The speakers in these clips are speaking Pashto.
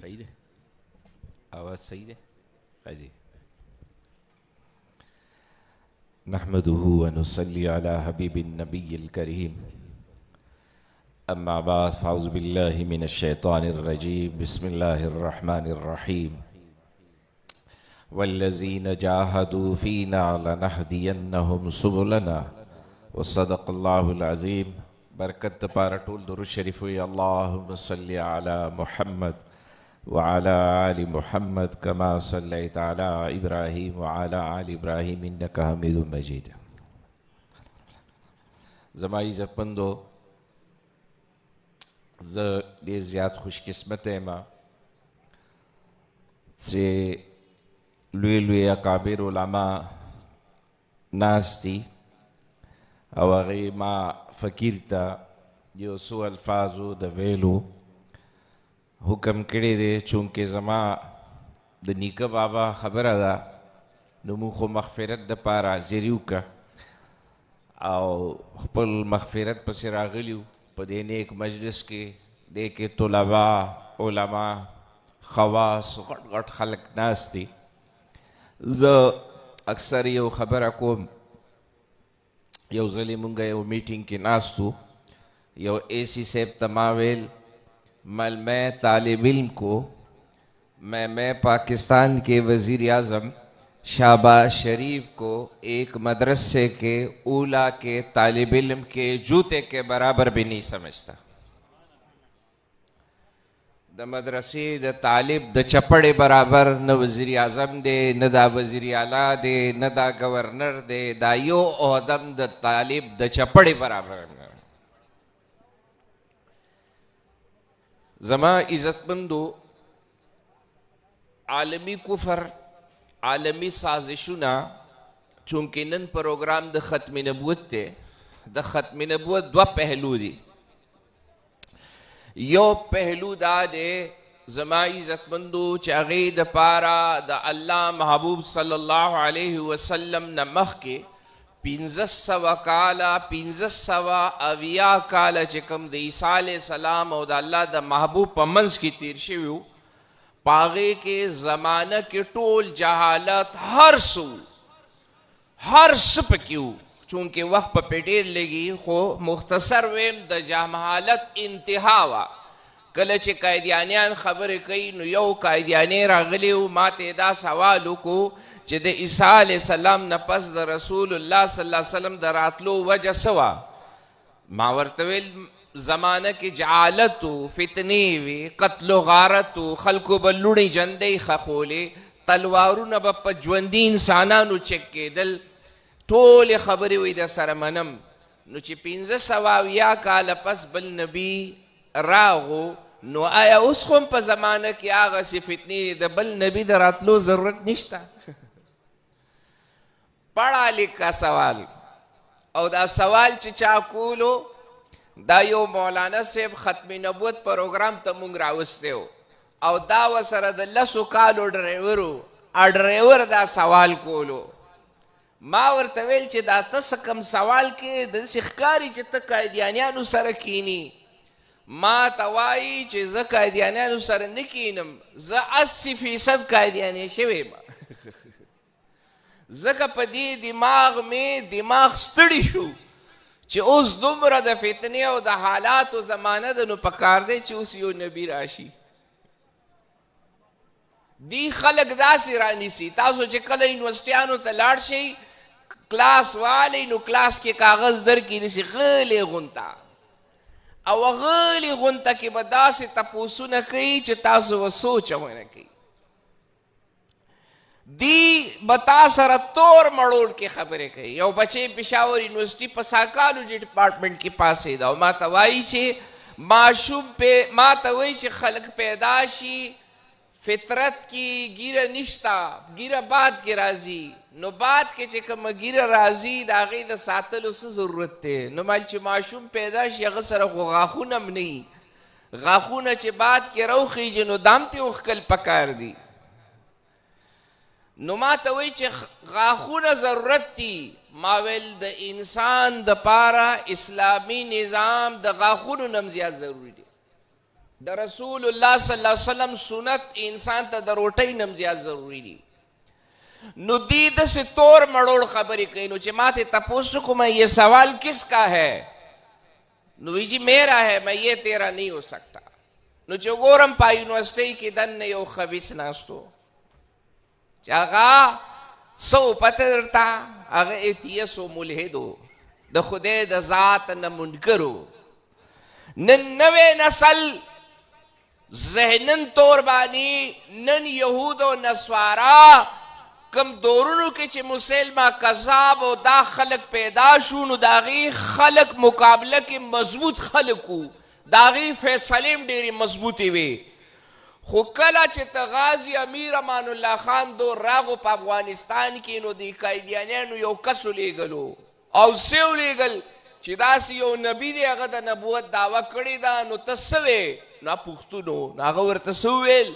صحیح ده आवाज़ सही है जी नहमदुहु व नुसल्ली अला हबीबिन नबिय्यिल करीम अम्मा बाद फ़ाऊज़ु बिल्लाहि मिनश शैतानिर रजीम बिस्मिल्लाहिर रहमानिर रहीम वल्लज़ीन जाहदू फ़ीना लनहदियन्नहुम सुबुलना व सदक़ल्लाहुल अज़ीम। बरकत पारा टूल दुरूद शरीफ हुई अल्लाहुम्मा सल्लि अला मुहम्मद व अला आलि मुहम्मद कमा सल्लैता अला इब्राहीम व अला आलि इब्राहीम इन्नका हमीदुम मजीद। ज़मा इज़्ज़तमंदो ज़ ډېر زیات خوشقسمته یم چې لوی لوی اکابر علما ناست دي او هغې ما فقیر ته یو څو الفاظو د ویلو حکم کړی دی چونکې زما د نیکه بابا خبره ده نو موږ خو مغفرت دپاره حاضري وکړه او خپل مغفرت پسې راغلي وو په دې نیک مجلس کې دې کې طلبا علما خواص غټ غټ خلک ناست دي زه اکثر یو خبره کوم یو ځلې مونږ یو میټینګ کې ناست وو یو اے سی صاحب ته ما ویل میں طالب علم کو میں پاکستان کے وزیر اعظم شہباز شریف کو ایک مدرسے کے اولیٰ کے طالب علم کے جوتے کے برابر بھی نہیں سمجھتا دا مدرسے دا طالب دا چپڑے برابر نہ وزیر اعظم دے نہ دا وزیر اعلیٰ دے نہ دا گورنر دے دا یو عہدم دا طالب دا چپڑے برابر زما عزتمندو عالمی کفر عالمی سازشونه چونکې نن پروګرام د ختم نبوت دی د ختم نبوت دوه پهلو دي یو پهلو دا دی زما عزتمندو چې هغې دپاره د الله محبوب صلی الله علیه وسلم نه مخکې 1500 کاله 1580 کاله چې کوم د عیسی علیه السلام او د الله د محبوب په منځ کې تیر شوي وو په هغې کې زمانه کې ټول جهالت هر څه پکې وو چونکې وخت په ډېر لګي خو مختصر ویم د جهالت انتها وه کله چې قایدیانیان خبرې کوي نو یو قایدیانی راغلی و ما ته دا سوال وکړو چې د عیسی علیه السلام نه پس د رسول الله صلی الله علیه وسلم د راتلو وجه څه وه ما ورته ویل زمانه کې جعالت و فتنې وې قتل و غارت و خلکو به لوڼې جندۍ ښخولې تلوارونه به په ژوندي انسانانو چک کېدل ټولې خبرې وې در سره منم نو چې 1580 کاله پس بل نبي راغو نو آیا اوس خو په زمانه کې هغسې فتنې د بل نبي د راتلو ضرورت نشته پړه لیکه سوال او دا سوال چې چا کولو دا یو مولانا صاحب ختم نبوت پروګرام ته مونږ راوستی و او دا ورسره د 10 کالو ډرایور و ډرایور دا سوال کولو ما ورته ویل چې دا ته څه کم سوال کې داسې ښکاري چې ته قایدیانیانو سره کینی ما ته وایي چې زه قایدیانیانو سره نه کینم زه 80% قایدیانی شوی یم ځکه په دې دماغ مې دماغ ستړي شو چې اوس دومره د فتنې او د حالاتو زمانه ده نو پکار دی چې اوس یو نبي راشي دی خلک داسې رانیسي تاسو چې کله یونیورسټیانو ته لاړ شئ کلاس والی نو کلاس کې کاغذ درکې نیسي غلې غونته او غلې غونته کې به داسې تپوسونه کوي چې تاسو به سوچ ونه کوي دی بتا سره تور مړول کې خبرې کوي یو بچی پېښور یونیورسټي په سایکالوجي ډپارټمنټ کې پاسېده او ما ته وایي چې ماشوم ما ته وایي چې خلک پیدا شي فطرت کې ګیره نشته ګیره باد کې راځي نو باد کې چې کومه ګیره راځي د هغې د ساتلو څه ضرورت دی نو مال چې ماشوم پیدا شي هغه سره خو غاښونه هم نه وي غاښونه چې باد کې راوخیږي نو دام ترې وښکل پکار دي نو ما ته وایي چې غاښونه ضرورت دي ما ویل د انسان دپاره اسلامي نظام د غاښونو نه هم زیات ضروري دی د رسول الله صلی الله علیه وسلم سنت انسان ته د روټۍ نم زیات ضروری دي. نو دی داسې تور مړوړ خبرې کوي. نو چې ما ته تپوس کوم یہ سوال کس کا ہے؟ نو وی جی میرا ہے، میں یہ تیرا نہیں ہو سکتا. نو چې ګورم په یونیورسټۍ کې دننه یو خبیث ناستو چې هغه څه پته درته، هغه ایتیس و ملحد و، د خدای د ذات نه منکر و. نن نوی نسل ذهنن طور باندې نن یهود و نصوارا کم دورونو کې چې مسلمه کذاب او دا خلق پیدا شو، نو د هغې خلق مقابله کې مضبوط خلق وو، د هغې فیصلې هم ډېرې مضبوطې وې. خو کله چې ته غازي امیر امان الله خان دور راغو په افغانستان کې، نو د قایدیانیانو یو کس ولیږلو او څه ولیږل چې داسې یو نبي دی هغه د نبوت دعوه کړې ده. نو ته څه وې؟ نو پښتون نو هغه ورته څه وویل؟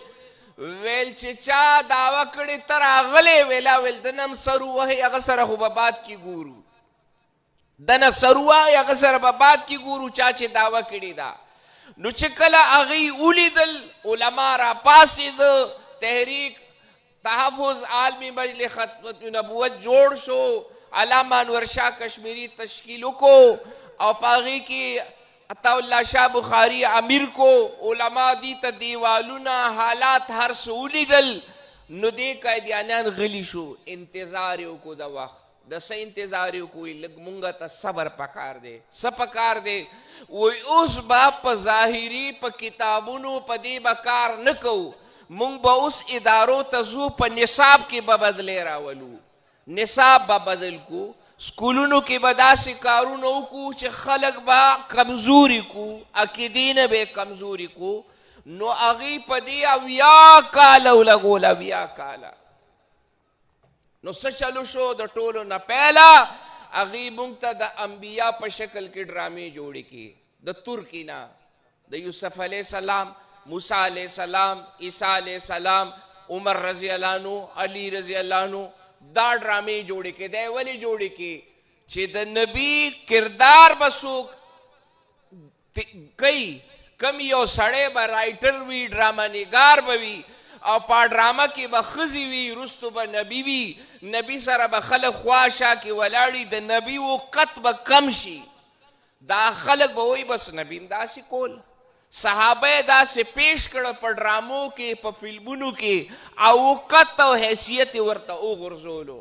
ویل چې چا دعوه کړې ته راغلی ویلا ویل د نم سر ووهئ هغه سره خو به باد کې ګورو، دنه سر ووهئ هغه سره به باد کې ګورو چا چې دعوه کړې ده. نو چې کله هغوی ولیدل علما را پاڅېده، تحریک تحفظ عالمي مجلس ختم نبوت جوړ شو، علامه انور شاه کشمیری تشکیل وکړو او په هغې کې عطا الله شاه بخاري امیر کو، علما دی ته دیوالونه حالات هر څه ولیدل. نو دې قایدیانیان غلي شو، انتظار یې وکړو د وخت. د څه انتظار یې وکړو؟ لږ مونږ ته صبر پکار دی. څه پکار دی؟ وایي اوس به په ظاهري په کتابونو په دې به کار نه کوو، مونږ به اوس ادارو ته ځو، په نصاب کې به بدلې راولو، نصاب به بدل کو، سکولونو کې به داسې کارونه وکړو چې خلک به کمزوري کو، عقیدې نه به کمزوري کو. نو هغې په دې 80 کاله ولګول، 80 کاله. نو څه چلو شو؟ د ټولو نه پهله هغې مونږ ته د انبیا په شکل کې ډرامې جوړې کړي، د ترکي نه د یوسف علیه السلام، موسی علیه السلام، عیسی علیه السلام، عمر رضی الله عنه، علی رضی الله عنه، دا ډرامې جوړې کړي. دی ولې جوړې کړي؟ چې د نبي کردار به څوک کوي، کم یو سړی به رایټر وي، ډرامه نګار به وي، او په ډرامه کې به ښځې وي، وروستو به نبي وي، نبي سره به خلک خوا شا کې ولاړي، د نبي وقت به کم شي. دا خلک به وایي بس نبي هم داسې کول، صحابه یې داسې پیش کړه په ډرامو کې، په فلمونو کې، او وقت او حیثیت یې ورته وغورځولو.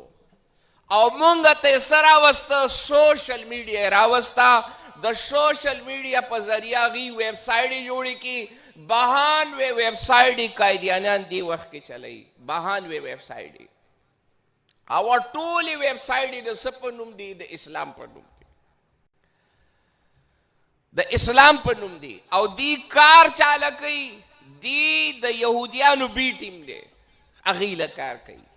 او مونږ ته یې څه راوسته؟ سوشل میډیا یې راوسته. د سوشل میډیا په ذریعه هغوی ویب سایټ یې جوړې کړي، بهانوې ویب سایټ یې قایدیانیان دې وخت کې چلوي، بهانوې ویب سایټ یې، او ټولې ویب سایټ یې د څه په نوم دي؟ د اسلام په نوم دي، د اسلام په نوم دی. او دی کار چاله کوي، دی د یهودیانو بی ټیم دی، هغوی له کار کوي.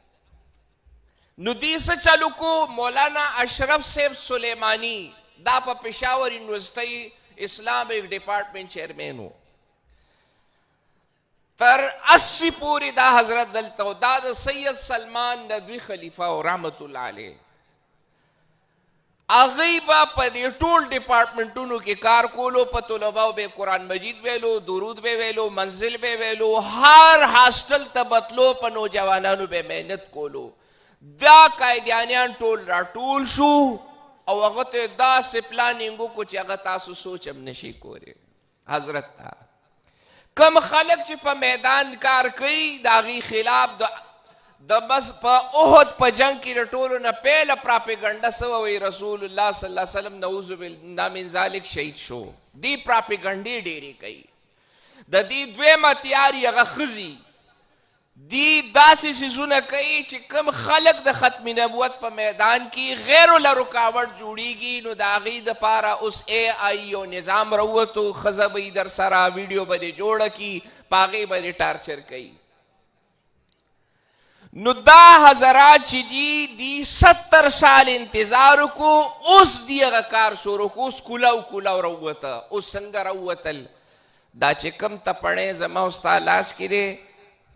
نو دی څه چلو کو؟ مولانا اشرف صاحب سلیمانی دا په پېښور یونیورسټۍ اسلامک ډپارټمنټ چیرمین و، تر 80 پورې دا حضرت دلته و. دا د سید سلمان ندوي خلیفه و رحمت الله علیه. هغوی به په دې ټول ډپارټمنټونو کې کار کولو، په طلباو به قرآن مجید ویلو، درود به ویلو، منزل به ویلو، هر هاسټل ته بتلو، په نوجوانانو به محنت کولو. دا قایدیانیان ټول راټول شو او هغه ته داسې پلانینګ وکړو چې هغه تاسو سوچ هم نشئ کولی. حضرت ته کم خلک چې په میدان کار کوي، د هغې خلاف د بس په احد په جنگ کې د ټولو نه پیله پراپیګنډه څه ووایي؟ رسول الله صلی الله علیه وسلم نعوذ بالله من ذلک شهید شو. دی پراپیګنډې ډېرې کوي. د دې دویمه تیاري هغه ښځي، دی داسې څیزونه کوي چې کوم خلک د ختم نبوت په میدان کې غیرو له رکاوټ جوړیږي، نو د هغې دپاره اوس AI یو نظام راووتو، ښځه به یې در سره ویډیو به دې جوړه کړي، په هغې به دې ټارچر کوي. نو دا حضرات چې دی 70 سال انتظار وکړو، اوس دی هغه کار شروع کړو، اوس کولاو کولاو راووته. اوس څنګه راووتل؟ دا چې کوم تپړی زما او ستا لاس کې دی،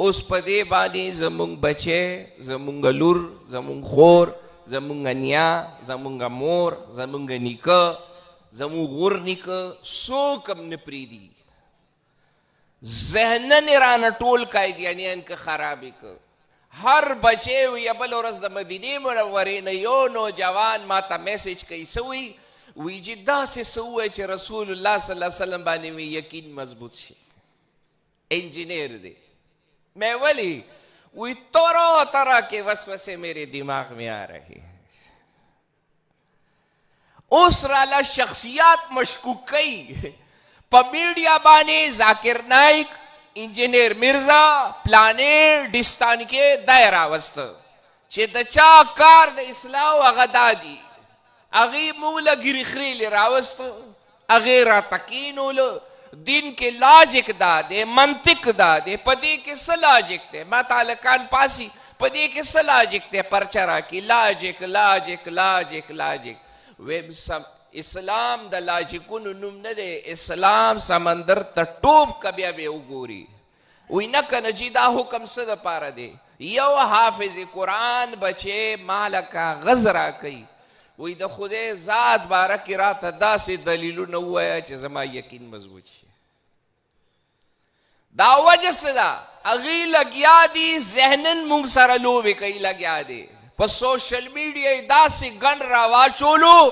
اوس په دې باندې زمونږ بچی، زمونږ لور، زمونږ خور، زمونږ نیا، زمونږ مور، زمونږ نیکه، زمونږ غور نیکه څوک هم نه پرېږدي. ذهنن رانه ټول قایدیانیان که خرابې که هر بچی وي بل ورځ د مدینې منورې نه یو نوجوان ما ته میسج کوي څه وایي وی چې داسې څه ووایه چې رسول الله صلی الله علیه وسلم باندې مې یقین مضبوط شي انجینئر دی میں ولی وی طرح طرح کے وسوسے میرے دماغ میں آ رہے ہیں اس رالا شخصیات مشکوک کئی پا میڈیا بانے ذاکر نائک انجینئر مرزا پلانے ڈستان کے دائرہ وست چه د چا کار د اصلاح و غدادی اغی مولا گیری خریل راوست اغی را تکینولو دین کے لاجک دا دے منطق دا دے پدی کے سلاجک دے ما تعلقان پاسی پدی کے سلاجک دے پرچرا کی لاجک لاجک لاجک لاجک ویب اسلام دا لاجکون نم ندے اسلام سمندر تا ٹوب کبیا بے اگوری وی نکا نجی دا حکم صد پارا دے یو حافظ قرآن بچے مالکا غزرا کئی وی دا خود ذات بارکی رات دا سے دلیلو نوایا چه زما یقین مضبوط شی دا وجہ صدا اگی لگیا دی ذہنن مونگ سر لوبے کئی لگیا دے پس سوشل میڈیا دا سے گن روا چولو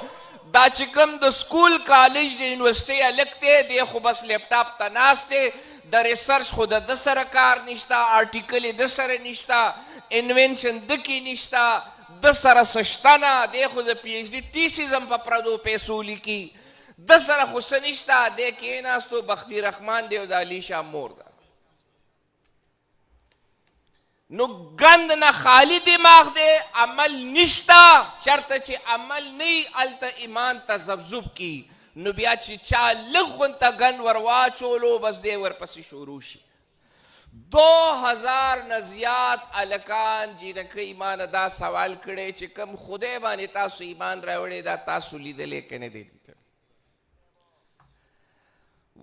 دا چکم دا سکول کالج دا یونیورسٹی لکتے دے خو بس لیپ ٹاپ تناستے دا ریسرچ خود دا سر کار نشتا آرٹیکل دا سر نشتا انوینشن دکی نشتا دا سر سشتانا دے خود پی ایچ ڈی ٹیسیزم پا پردو پیسولی کی دا سر خود سنشتا دے کیناستو بختی رحمان دے و دا لیشا مور دا نو گند نا خالی دماغ دے عمل نشتا چرتا چی عمل نی علتا ایمان تا زبزب کی نو بیا چی چا لغن تا گن وروا چولو بس دے ور پسی شروع شی 2000 نزیات علکان جینکہ ایمان دا سوال کڑے چی کم خودے بانی تاسو ایمان روڑے دا تاسو لیدے لیکنے دے دیتا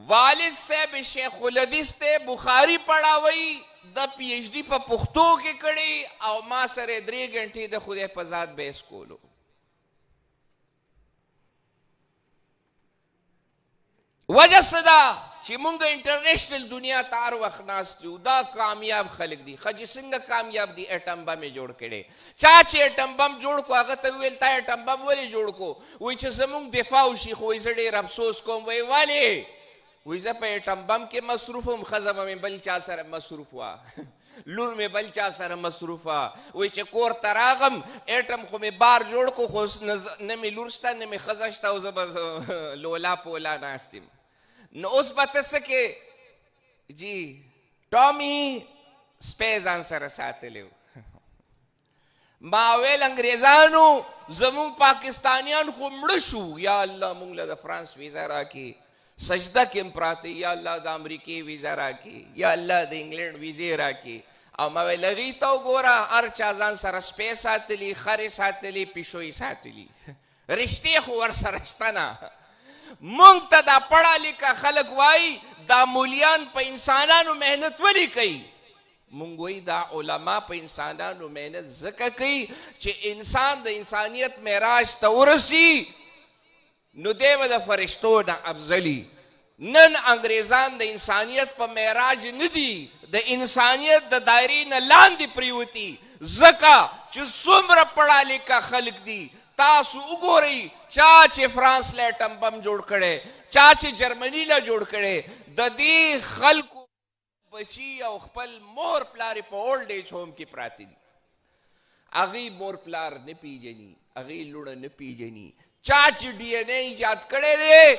والد صاحب شیخ الحدیث تے بخاری پڑھا وئی دا پی ایچ ڈی پا پختو کے کڑی او ما سر 3 گھنٹی دا خودے پزاد بیس کولو وجہ صدا چی مونگا انٹرنیشنل دنیا تار وقت ناستیو دا کامیاب خلق دی خجی سنگا کامیاب دی ایٹم بم جوڑ کڑے چاچے ایٹم بم جوڑ کو اگر تویلتا ایٹم بم ولی جوڑ کو وی چھ زمونگ دفاعو شیخ وی زڑیر افسوس کوم وی والی وی زا پہ ایٹم بم کے مصروف ہم خزم میں بلچا سر مصروف ہوا لور میں بلچا سر مصروف ہوا وی چھ کور تراغم ایٹم خو میں بار جوڑ کو خوص نمی لورستا نمی خزشتا وزا بس لولا پولا ناستیم نو اس بات سکے جی ٹامی سپیز آنسر ساتھ لیو ماویل انگریزانو زمون پاکستانیان خو مڑشو یا اللہ مونگ لدہ فرانس ویزا راکی سجدہ کم پراتے یا اللہ دا امریکی ویزا راکی یا اللہ دا انگلینڈ ویزے راکی او ماویل اغیتاو گورا ار چازان سر سپیز ساتھ لی خری ساتھ لی پیشوی ساتھ لی رشتے خو ورس رشتنا مونگ تا دا پڑا لکا خلق وائی دا مولیان پا انسانانو محنت ولی کئی مونگوئی دا علماء پا انسانانو محنت زکا کئی چھ انسان دا انسانیت میراج تا ورسی نو دیو دا فرشتو دا افضلی نن انگریزان دا انسانیت پا میراج ندی دا انسانیت دا دائری نلاندی پریوتی زکا چھ سمر پڑا لکا خلق دی تاسو اگوری چاچے فرانس لے ایٹم بم جوڑ کڑے چاچے جرمنی لے جوڑ کڑے دا دی خلق بچی او خپل مور پلاری پا اولڈ ایج ہوم کی پراتی دی اغی مور پلار نپی جنی اغی لوڑا نپی جنی چاچے ڈی این اے ایجاد کڑے دے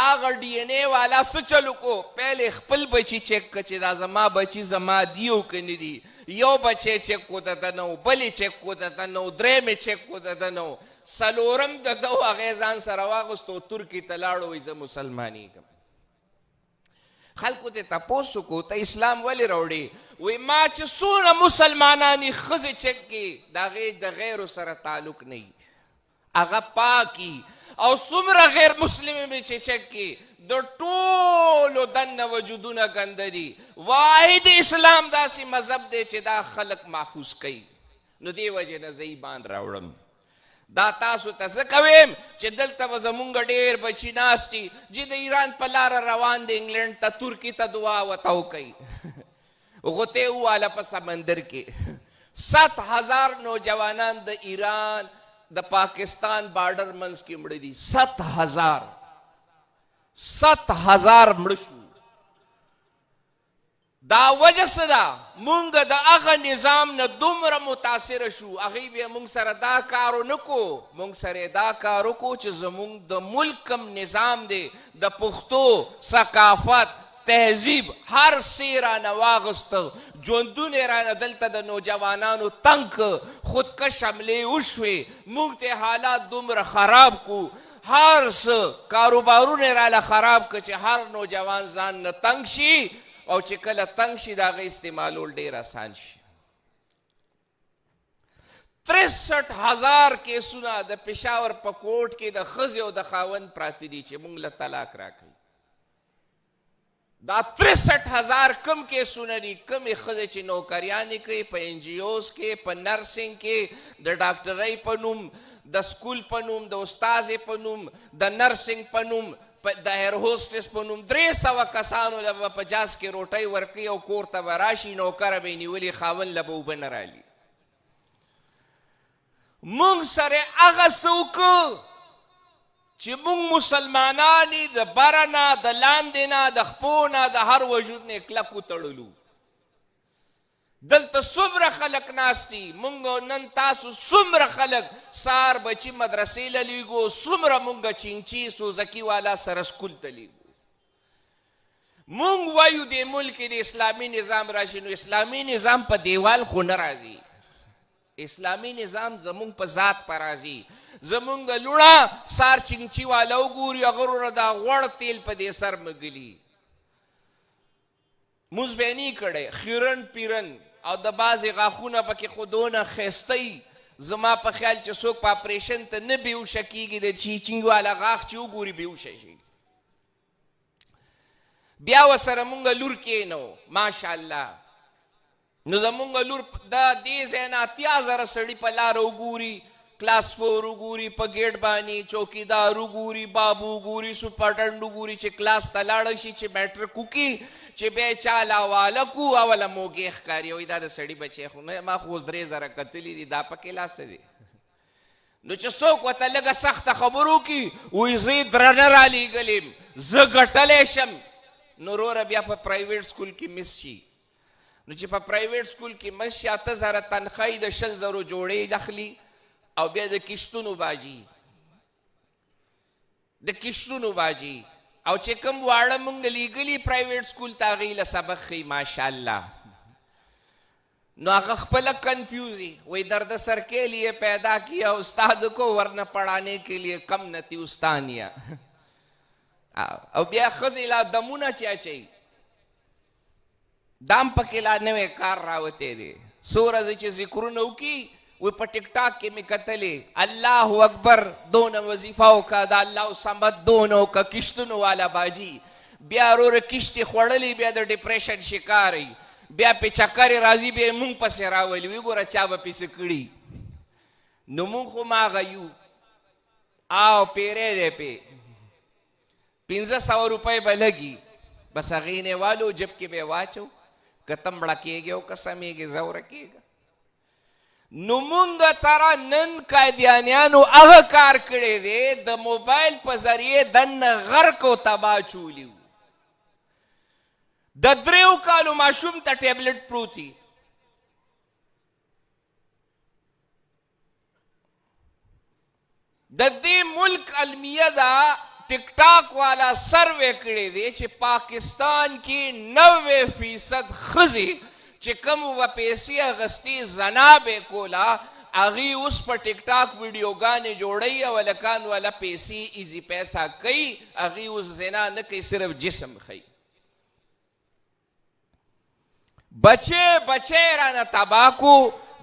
آغا ڈی این اے والا سچلو کو پہلے خپل بچی چیک کچے دا زما بچی زما دیو کنی دی یو بچے چیک کو دا نو بلی چیک کو دا نو درے میں چیک کو دا نو سلورم دا دو اغیزان سرواغستو ترکی تلاڑو ایزا مسلمانی کم خلقو تے تا پوسو کو تا اسلام والی روڑی وی ما چه سونا مسلمانانی خز چک کی دا غیر سر تعلق نہیں اغا پاکی او سمر غیر مسلم میں چک کی دو طولو دن وجودونا گندری واحد اسلام دا سی مذہب دے چه دا خلق محفوظ کئی نو دی وجہ نزیبان روڑم دا تاسو ته څه کویم چې دلته به زمونږ ډېر بچي ناست دي چې د ایران په لاره روان دی انګلینډ ته ترکي ته دعا ورته وکوي غوتې وواله په سمندر کې 7,000 نوجوانان د ایران د پاکستان بارډر منځ کې مړه دي 7,000 مړه شو دا وجه څه ده مونږ د هغه نظام نه دومره متاثره شو هغوی بیا مونږ سره دا کار ونه کو مونږ سره دا کار وکړو چې زمونږ د ملک کم نظام دی د پښتو ثقافت تهذیب هر څه رانه واغسته ژوندونه یې رانه دلته د نوجوانانو تنګ خودکش حملې وشوې موږ ته حالات دومره خراب کو هر څه کاروبارونه یې راله خراب که چې هر نوجوان ځان نه تنګ شي او چې کله تنګ شي د هغه استعمالول ډېر آسان شي 63,000 کیسونه د پېښور په کوټ کې د ښځې او د خاوند پراته دي چې موږ له طلاق راکوي دا 63,000 کم کیسونه دي کمې ښځې چې نوکریانې کوي په NGOs کې په نرسنګ کې د ډاکټرۍ په نوم د سکول په نوم د استازې په نوم د نرسنګ په نوم د هیر هوسټس په نوم 300 کسانو له به په جاز کې روټۍ ورکوي او کور ته به راشي نوکره به یې نیولي خاوند له به اوبه نه رالي موږ سره هغه څه وکړو چې موږ مسلمانان یې د بره نه د لاندې نه د خپو نه د هر وجود نه کلک وتړلو دلته څومره خلک ناست دي موږ نن تاسو څومره خلک سهار بچي مدرسې له لیږو څومره موږ چینچي سوزکي والا سره سکول ته لیږو موږ وایو دې ملک د اسلامي نظام راشي نو اسلامي نظام په دیوال خو نه راځي اسلامي نظام زمونږ په ذات په راځي زمونږ لوڼه سار چینچي والا وګوري هغه وروره دا غوړ تیل په دې سر مږلي موږ به یې نی کړی خیرن پیرن او د بعضې غاښونه پکې خو دونه ښایسته زما په خیال چې څوک په اپریشن ته نه بېهوشه کېږي د چینچي والا غاښ چې وګوري بېهوشه شي بیا ورسره مونږ لور کېنو ماشاءالله نو زمونږ لور د دې ځای نه 80,000 سړي په لاره وګوري کلاس 4 وګوري په ګیټ باندې چوکیدار وګوري بابو وګوري سپرټنډ وګوري چې کلاس ته لاړه شي چې میټرک وکړي چې بیا یې چا لاواله کو اوله موږی ښکاري وایي دا د سړي بچی خو نه ما خو اوس 3,000 کتلي دي دا پکې لا څه دی نو چې څوک ورته لږه سخته خبرو وکړي وایي زه یې درنه رالیږلې یم زه ګټلی شم نو وروره بیا په پرایویټ سکول کې مس شي نو چې په پرایویټ سکول کې مس شي 8,000 تنخواهي د 100,000 جوړې اخلي او بیا د کشتونو باجي او چې کوم واړه مونږ لیږلي پرایویټ سکول ته هغوی له سبق ښیي ماشاءالله نو هغه خپله کنفیوز وي وی درد سر کے لیے پیدا کیا استاد کو ورنہ پڑھانے کے لیے کم نتی استانیہ او بیا ښځې لا دمونه چې اچوي دام پکې لا نوی کار راوتی دی څو ورځې چې ذکرونه وکړي وی په ټیک ټاک کې مې کتلې الله اکبر دونه وظیفه وکړه د الله صمد دونه وکړه کشتونو والا باجي بیا وروره کشتې خوړلې بیا د ډپریشن شکار وي بیا پې چکرې راځي بیا یې مونږ پسې راولي وی ګوره چا به پسې کړي نو مونږ خو ماغه یو او پیری دی پې 500 روپۍ به لګي بس هغې نه والو جب کې به یې واچو که ته مړه کېږې او که سمېږې زوره کېږه نو مونږ تره نن قادیانیانو هغه کار کړی دی د موبایل په ذریعې دننه غرق او تباه چولي وو د 3 کالو ماشوم ته ټیبلټ پروت وي د دې ملک المیه ده ټیک ټاک والا سروے کړی دی چې پاکستان کې 90% ښځې چې کوم به پیسې اخیستې زنا به کوله هغوی اوس په ټیک ټاک ویډیوګانې جوړوي او هلکان والا پیسې ایزي پیسه کوي هغوی اوس زنا نه کوي صرف جسم ښیي بچې رانه تباه کو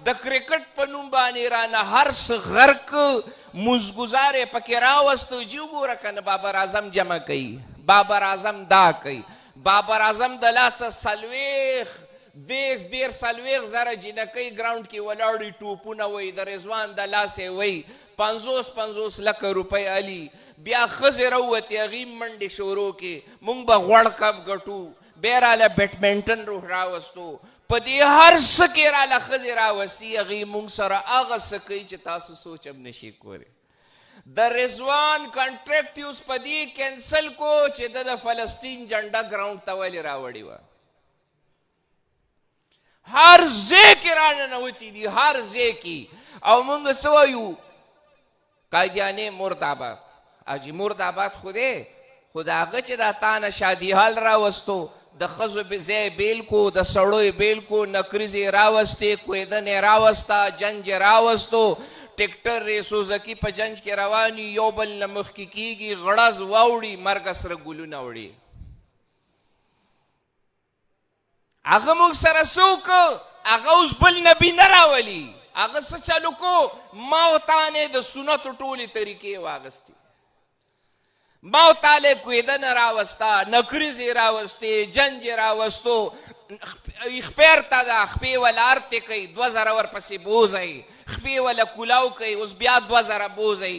د کرکټ په نوم باندې رانه هر څه غرق مزګزار یې پکې راوسته جي وګوره که نه بابر اعظم جمع کوي بابر اعظم دا کوي بابر اعظم د لاسه 40 دیر 40,000 جنکۍ ګراونډ کې ولاړې ټوپونه وی د رضوان د لاسې وی 50 لکه روپۍ علي بیا ښځې راووتې هغې منډې شروع کې موږ به غوړ کب ګټو بیا راله بیټمنټن روح راوستو په دې هر څه کې راله ښځې راوستي هغې موږ سره هغه څه کوي چې تاسو سوچ هم نشئ کولی د رضوان کنټرکټ یې اوس په دې کینسل کو چې د فلسطین جنډه ګراونډ ته ولې راوړې وه هر ځای کې راننوتي دي هر ځای کې او موږ څه وایو قادیانې مرداباد اجي مرداباد خو دی خو د هغه چې دا تا نه شادي حال راوستو د ښځو ځای بیل کو د سړو یې بیل کو نکریزې یې راوستې کویدن یې راوسته جنج یې راوستو ټیکټر ریسوزکي په جنج کې روان یو بل نه مخکې کېږي غړز واوړي مرګ سره ګلونه وړي هغه موږ سره څه وکړه هغه اوس بل نبي نه راولي هغه څه چلو کو ما او تانې د سنتو ټولې طریقې واغستې ما او تاله کویدنه راوسته نکریزې راوستې جنج یې راوستو خپیر ته ده خپې وله ارتې کوي 2000 ورپسې بوځئ خپې وله کولاو کوي اوس بیا 2000 بوځئ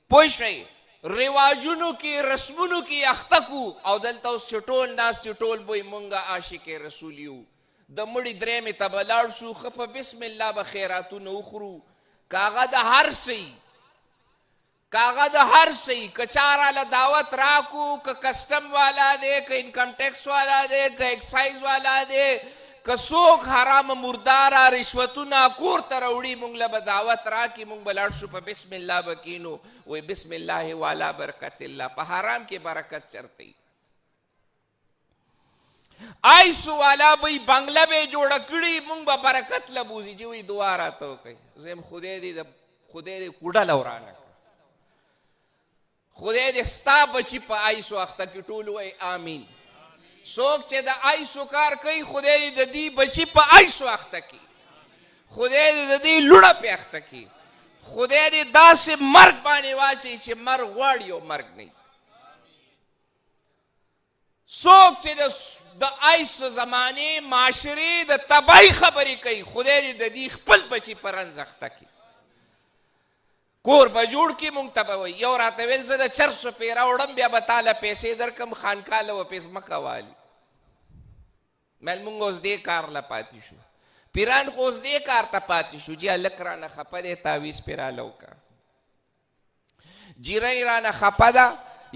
پوه شئ رواجونو کې رسمونو کې اخته کو او دلته اوس چې ټول ناست چې ټول بوی مونږه عاشق رسول یو د مړي درېمې ته به لاړ شو ښه په بسم الله به خیراتونه وخورو که هغه د هر څه که چا راله دعوت راکو که کسټم والا دی که انکم ټیکس والا دی که ایکسایز والا دی که څوک حرام مرداره رشوتونه کور ته راوړي موږ له به دعوت راکړي موږ به لاړ شو په بسم الله به کینو وایي بسم الله والا برکت الله په حرام کې برکت چرته آیسو والا به یې بنګله به یې جوړه کړي موږ به برکت له بوځي چې وایي دعا راته وکړئ زه یم خدای دې کوډه له ورانه کړه خدای دې ستا بچي په آیسو اخته کې ټول وایي آمین څوک چې د آیسو کار کوي خدای دې د دې بچي په آیسو اخته کړي خدای دې د دې لوڼه پې اخته کړي خدای دې داسې مرګ باندې واچوي چې مرګ غواړي او مرګ نه څوک چې د آیسو زمانې معاشرې د تباهۍ خبرې کوي خدای دې د دې خپل بچي په رنځ اخته کړي کور به جوړ کړي موږ ته به وایي یو راته ویل زه د چرسو پې راوړم بیا به تاله پیسې درکړم خانقاه له وپې ځمکه والي مل موږ اوس دې کار له پاتې شو پیران خو اوس دې کار ته پاتې شو جی هلک رانه خفه دی تعویض پې راله وکړه جیرۍ رانه خفه ده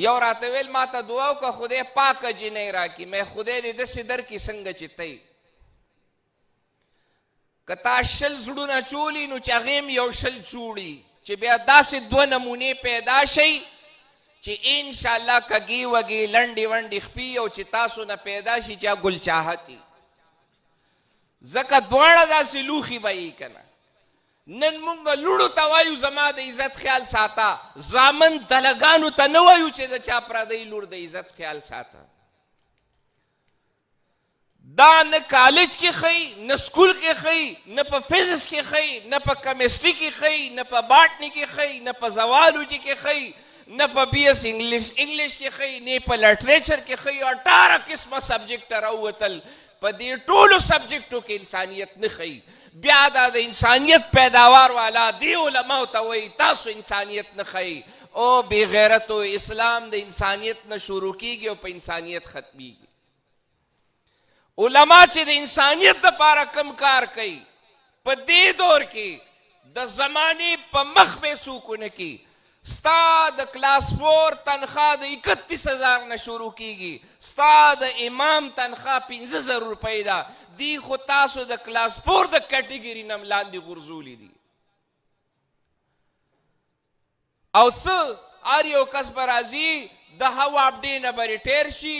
یو راته ویل ما ته دعا وکړه خدای پاکه جینۍ راکړي مې خدای دې داسې درکړي څنګه چې ته که تا 100 زړونه چولي نو چې هغې هم یو 100 چوړي چې بیا داسې 2 نمونې پیدا شي چې انشاءالله کږې وږې لنډې ونډې خپي او چې تاسو نه پیدا شي چې ګل چاهتي ځکه دواړه داسې لوښي به یې که نه نن مونږ لوړو ته وایو زما د عزت خیال ساته زامن دلګانو ته نه وایو چې د چا پردی لور د عزت خیال ساته دا نه کالج کې ښیي نه سکول کې ښیي نه په فزکس کې ښیي نه په کیمسټري کې ښیي نه په باټني کې ښیي نه په زوالوجي کې ښیي نه په بی ایس انګلیش کې ښیي نه په لټریچر کې ښیي 18 قسمه سبجیکټ راووتل په دې ټولو سبجیکټو کې انسانیت نه ښیي بیا دا د انسانیت پیداوار والا دی علماو ته وایي تاسو انسانیت نه ښیي او بې غیرتو اسلام د انسانیت نه شروع کیږي او په انسانیت ختمیږي علما چې د انسانیت دپاره کم کار کوي په دې دور کې د زمانې په مخ به څوک ونه کي ستا د کلاس 4 تنخواه د 31,000 نه شروع کیږي ستا د امام تنخواه 15,000 روپۍ ده دی خو تاسو د کلاس 4 د کټګري نه لاندې غورځولي دي او څه هر یو کس به راځي د هواب ډې نه به ریټیر شي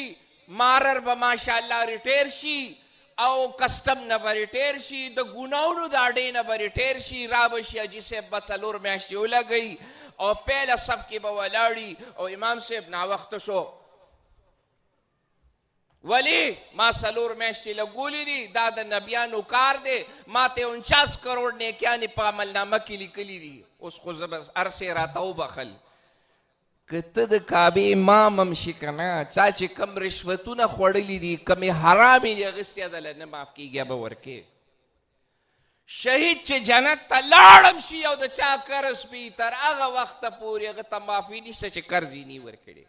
مارر به ماشاءالله ریټیر شي او کسټم نه به ریټیر شي د ګناونو د اډې نه به ریټیر شي را به شي حاجي صاحب به 4 میاشتې ولګوي او پهله سب کې به ولاړي او امام صاحب ناوخته شو ولی ما 4 میاشتې لګولي دي دا د نبیانو کار دی ما ته 49 کروڑ نیکیانې په عملنامه کې لیکلي دي اوس خو زه بس هر څه یې راته وبخل که ته د کعبې امام هم شي که نه، چا چې کم رشوتونه خوړلي دي، کمې حرامې دي اخیستې دله نه معاف کېږي به ورکې. شهید چې جنت ته لاړم شي او د چا قرض پي تر هغه وخته پورې هغه ته معافي نشته چې قرض یې نه ورکړي.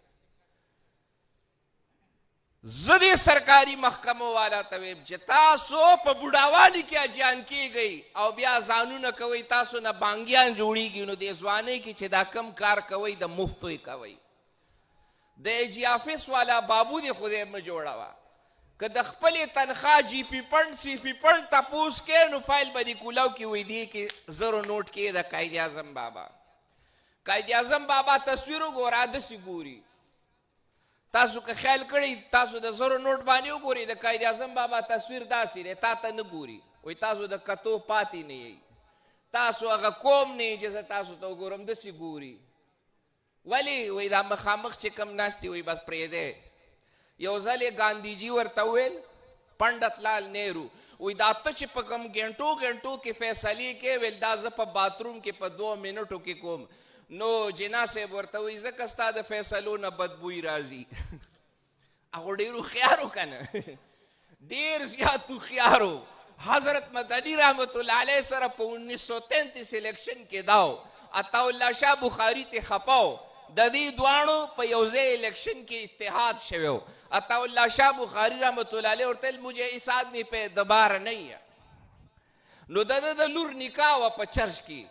زه دې سرکاري محکمو والا ته وایم چې تاسو په بوډاوالي کې اجیان کېږئ او بیا ځانونه کوئ، تاسو نه بانګیان جوړېږي، نو دې ځوانۍ کې چې دا کم کار کوئ د مفتو یې کوئ. د ایجي آفس والا بابو دې خدای مه جوړوه. که د خپلې تنخوا جی پي پنډ سی پي پنډ تپوس کې نو فایل به دې کولاو کې وایي دې کې زرو نوټ کې د قائد اعظم بابا. قائد اعظم بابا تصویر وګوره داسې ګوري. تاسو که خیال کړئ تاسو د زرو نوټ باندې وګورئ د قائد اعظم بابا تصویر داسې دی، تا ته نه ګوري. وایي تاسو د کتو پاتې نه یئ، تاسو هغه قوم نه یئ چې زه تاسو ته وګورم، داسې ګوري. ولې؟ وایي دا مخامخ چې کم ناست وایي بس پرېږدی. یو ځل یې ګاندیجي ورته وویل پنډت لال نهرو، وایي دا ته چې په کوم ګنټو کې فیصلې کې ویل دا زه په باتروم کې په 2 منټو کې کوم. نو جنا صاحب ورته وایي ځکه ستا د فیصلو نه بدبوی راځي. هغه ډېر هوښیار و که نه، ډېر زیات هوښیار و. حضرت مدني رحمت الله علیه سره په 1933 الیکشن کې دا و، عطاالله شاه بخاري ته خفه و. د دې دواړو په یو ځای الیکشن کې اتحاد شوی و. عطاالله شاه بخاري رحمت الله علیه ورته ویل مجھے اس آدمی پہ دوباره نہیں ہے. نو د لور نکاح وه په چرچ کې.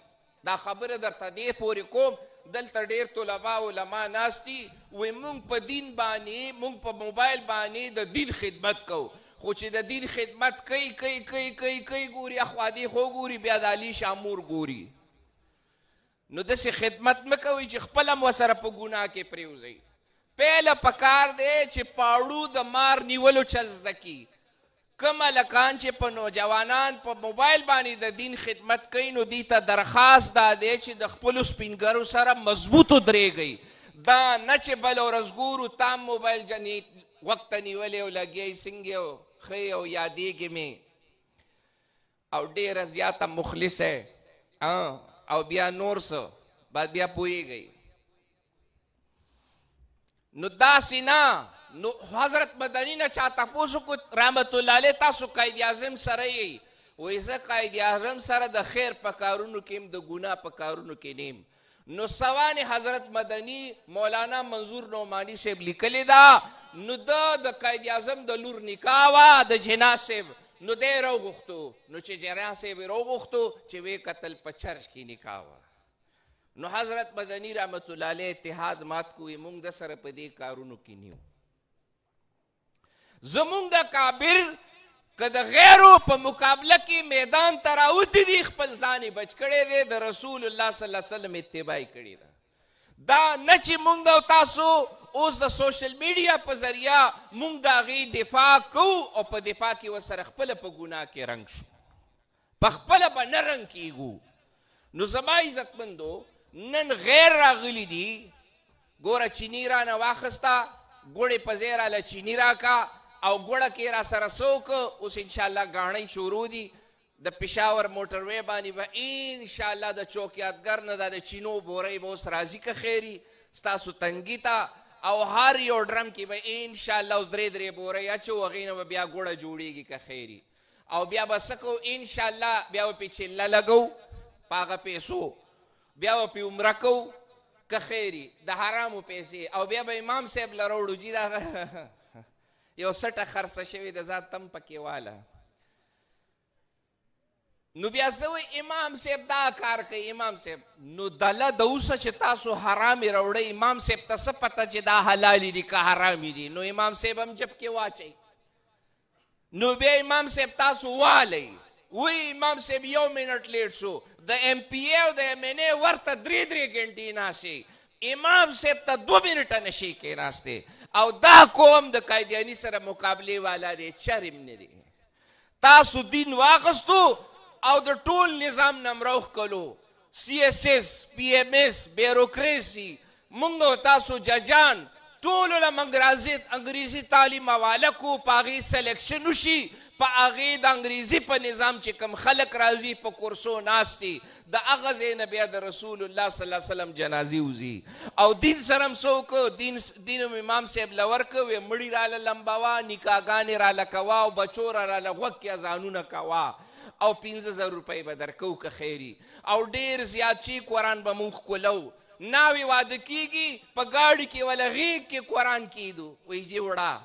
دا خبره درته دې پورې کوم، دلته ډېر طلبا علما ناست دي، وایي مونږ په دین باندې، مونږ په موبایل باندې د دین خدمت کوو، خو چې د دین خدمت کوي ګوري اخوا دې خو ګوري، بیا د علي شامور ګوري. نو داسې خدمت مه کوئ چې خپل هم ورسره په ګناه کې پرېوځئ. پیله پکار دی چې پاړو د مار نیولو چل زده کړي. کوم هلکان چې په نوجوانان په موبایل باندې د دین خدمت کوي نو دوی ته درخواست دا دی چې د خپلو سپینګرو سره مضبوط ودرېږئ. دا نه چې بله ورځ ګورو تام موبایل غوږ ته نیولی او لګیا څنګه یو ښه او یادېږي مې او ډېره زیاته مخلصه او بیا نور څه بیا پوهېږئ. نو داسې نه. نو حضرت مدني نه چا تپوس وکړو رحمت الله علیه تاسو قائد اعظم سره یئ؟ وایي زه قائد اعظم سره د خیر په کارونو کې یم، د ګناه په کارونو کې نه یم. نو سوان حضرت مدني مولانا منظور نعماني صاحب لیکلې ده. نو د قائد اعظم د لور نکاح وه د جنا صاحب. نو دی راوغوښتو. نو چې جنا صاحب یې راوغوښتو چې ویې کتل په چرچ کې نکاح وه. نو حضرت مدني رحمت الله علیه اتحاد مات کوي، موږ د سره په دې کارونو کې نه یو. زمونږ د کابر که د غیرو په مقابله کې میدان ته راوتي دي خپل ځان یې بچ کړی دی، د رسول الله صلی الله علیه وسلم اتباع یې کړې ده. دا نه چې مونږ او تاسو اوس د سوشل میډیا په ذریعه مونږ د هغې دفاع کوو او په دفاع کې ورسره خپله په ګناه کې رنګ شو، په خپله به نه رنګ کېږو. نو زما عزتمندو نن غیر راغلی دي. ګوره چیني رانه واخسته، ګوړې په ځای راله چیني راکا او ګوړه کې را سره څوک. اوس انشاءالله ګاڼۍ شروع دي د پېښور موټروی باندې به انشاءالله د چوکیاتګر نه دا د چینو بورۍ به اوس راځي که خیري ستاسو تنګي ته، او هر یو ډرم کې به انشاءالله اوس 3 بورۍ اچو، هغې نه به بیا ګوړه جوړېږي که خیري. او بیا به څه کوو انشاءالله بیا به پې چله لګو په هغه پیسو، بیا به پې عمره کوو که خیري د حرامو پیسې، او بیا به امام صاحب له راوړو جي دا یو سټه خرڅه شوې د ذات تم پکې واله. نو بیا څه وایي امام صاحب دا کار کوي امام صاحب. نو دله د اوسه چې تاسو حرامې راوړئ امام صاحب ته څه پته چې دا حلالې دي که حرامې دي؟ نو امام صاحب هم جب کې واچئ. نو بیا امام صاحب تاسو والئ. وی امام صاحب 1 منټ لیټ شو، د ایم پی ای او د ایم این ای ورته 3 ګنټې ناستې، امام صاحب ته 2 منټه نشي کېناستې. او دا قوم د قائدیاني سره مقابلې والا دی، چرم نه دی. تاسو دین واخستو او د ټول نظام نه مروخ کلو، سی ایس ایس، پی ایم ایس، بیروکریسي، مونږ او تاسو ججان ټولو له موږ انګریزي تعلیم حواله کو، په هغې سلیکشن وشي، په هغې د انګریزي په نظام چې کوم خلک راځي په کورسو ناست دي، د هغه ځای نه بیا د رسول الله صلی الله علیه وسلم جنازې وځي. او دین سره هم څه وکړو، دین امام صاحب له ورکړ، ویې مړي راله لمبوه، نکاحګانې راله کوه او بچو راله غوږ کې اذانونه کوه او 15,000 روپۍ به درکوو که خیري. او ډېر زیات چې قرآن به مونږ ښکلو، ناوې واده کېږي، په ګاډي کې وله غېږ کې قرآن کېدو، وایي چې وړه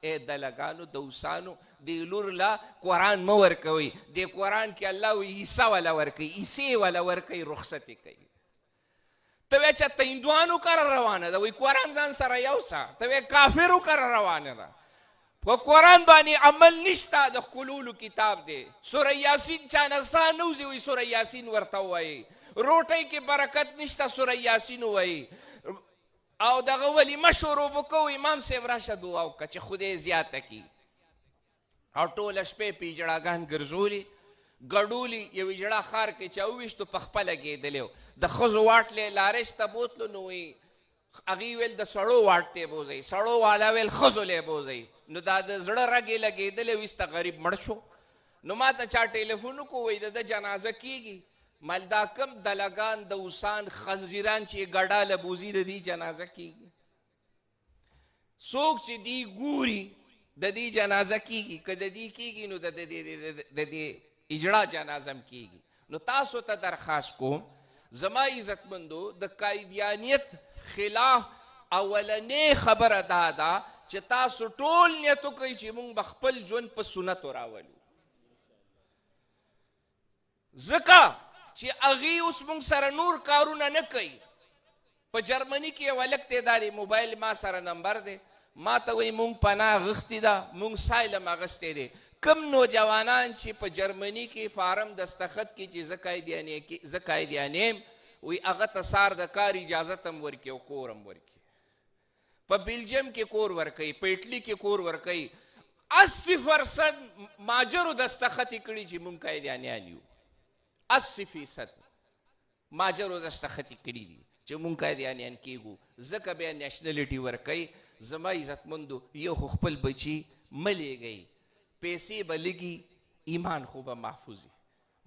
ای دلګانو د اوسانو دې لور له قرآن مه ورکوئ، دې قرآن کې الله وایي عیسه وله ورکوي، عیسې وله ورکوي، رخصت یې کوي. ته وایې چېرته هندوانو کره روانه ده، وایي قرآن ځان سره یوسه. ته وایې کافرو کره روانه ده، په قرآن باندې عمل نشته، د ښکلولو کتاب دی. سوره یاسین چا نه ساه نه وځي، وایي سوره یاسین ورته ووایي. روټۍ کې برکت نشته، سوره یاسین ووایي. او دغه ولیمه شروع به کوو، امام صاحب راشه دعا وکړه چې خدای زیاته کړي. او ټوله شپې پې جړاګان ګرځولي ګډولي. یو جړا ښار کې چا وویشتو، په خپله کېدلی و. د ښځو واټ لی لارش ته بوتلو، نو وایي هغې ویل د سړو واټ ته بوځئ، سړو والا ویل ښځو لی بوځئ. نو دا د زړه رګ یې لګېدلی، ویسته غریب مړ شو. نو ما ته چا ټلیفون وکړو، وایي د ده جنازه کېږي. مال دا کم دلګان د اوسان خزیران چې ګډا له بوځي، د دې جنازه کېږي. څوک چې دی ګوري د دې جنازه کېږي، که د دې کېږي نو د دې اجړا جنازه هم کېږي. نو تاسو ته درخواست کوم، زما عزتمندو، د قایدیانیت خلاف اولنې خبره دا ده چې تاسو ټول نیت وکئ چې موږ به خپل ژوند په سنتو راولو. ځکه چې هغې اوس موږ سره نور کارونه نه کوي. په جرمني کې یو هلک دی، دا موبایل ما سره نمبر دی، ما ته وایي موږ پناه اخیستې ده، موږ سایلم اخیستی دی. کم نوجوانان چې په جرمني کې فارم دستخط کړي چې زه قایدیان یم، وایي هغه ته سار د کار اجازت هم ورکړي او کور هم ورکړي. په بلجیم کې کور ورکوي، په اټلي کې کور ورکوي. 80% ماجرو دستخط یې کړي چې موږ قایدیانیان یو. 80% ماجرو دستخط یې کړي دي چې موږ قایدیانیان کېږو. ځکه بیا نیشنلټي ورکوي. زما عزتمندو، یو خو خپل بچي مه لیږئ، پیسې به لږي، ایمان خو به محفوظ وي.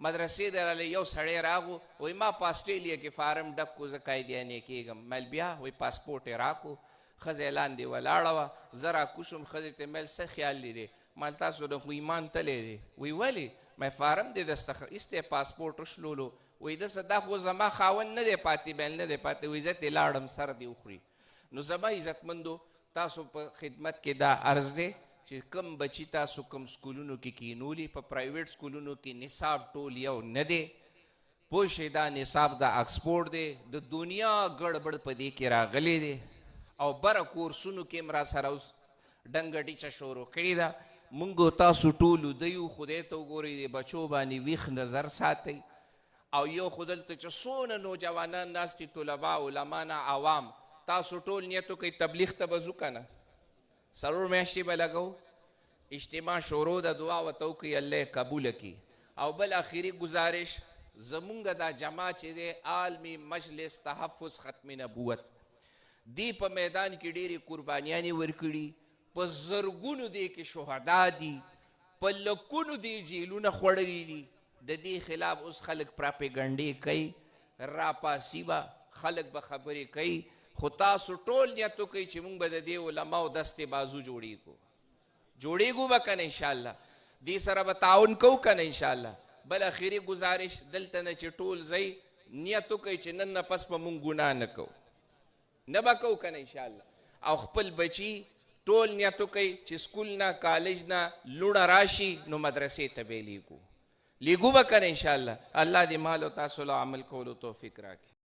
مدرسې راله یو سړی راغو، وایي ما په آسټرالیا کې فارم ډک کړو، زه قایدیانې کېږم. مل بیا وایي پاسپورټ یې راکړو، ښځه یې لاندې ولاړه وه، زه راکوشم، ښځې ته مل څه خیال لرې؟ مال تاسو د خو ایمان تلی دی. وایي ولې؟ مې فارم دی دستخط ایستی، پاسپورټ وشلولو. وایي داسې دا خو زما خاوند نه دی پاتې، بیل نه دی پاتې. وایي زه ترې لاړم، سر دې وخوري. نو زما عزتمندو، تاسو په خدمت کې دا عرض دی چې کم بچي تاسو کم سکولونو کې کینولي، په پرایویټ سکولونو کې نصاب ټول یو نه دی. پوه شئ دا نصاب د آکسفورډ دی، د دنیا ګړبړ په دې کې راغلی دی. او بره کورسونو کې هم را سره اوس ډنګه ډیچه شروع کړې ده. مونږ تاسو ټول دیو، خدای ته وګورئ، د بچو باندې ویښ نظر ساتئ. او یو خو دلته چې څونه نوجوانان ناست دي، طلبا، علما نه عوام، تاسو ټول نیت وکئ تبلیغ ته به ځو که نه؟ 4 میاشتې به لګو، اجتماع شروع ده، دعا ورته وکئ الله یې قبوله کړي. او بل آخري گزارش، زمونږ دا جماعت چې دی عالمي مجلس تحفظ ختم نبوت، دی په میدان کې ډېرې قربانیانې ورکړي، په زرګونو دی کې شهدا دي، په لکونو دی جیلونه خوړلي دي. د دې خلاف اوس خلک پراپیګنډې کوي، راپاسي به خلک به خبرې کوي. خو تاسو ټول نیت وکئ چې موږ به د دې علماو دستې بازو جوړېږو به که نه انشاءالله، دې سره به تعاون کوو که نه انشاءالله. بل اخري گزارش دلته نه چې ټول ځئ، نیت وکئ چې نن نه پس به موږ ګناه نه کوو، نه به کوو که نه انشاءالله. او خپل بچي ټول نیت وکئ چې سکول نه کالج نه لوڼه راشي نو مدرسې ته به یې لیږو به که نه انشاءالله. الله دې مال او تاسو له عمل کولو توفیق راکړي.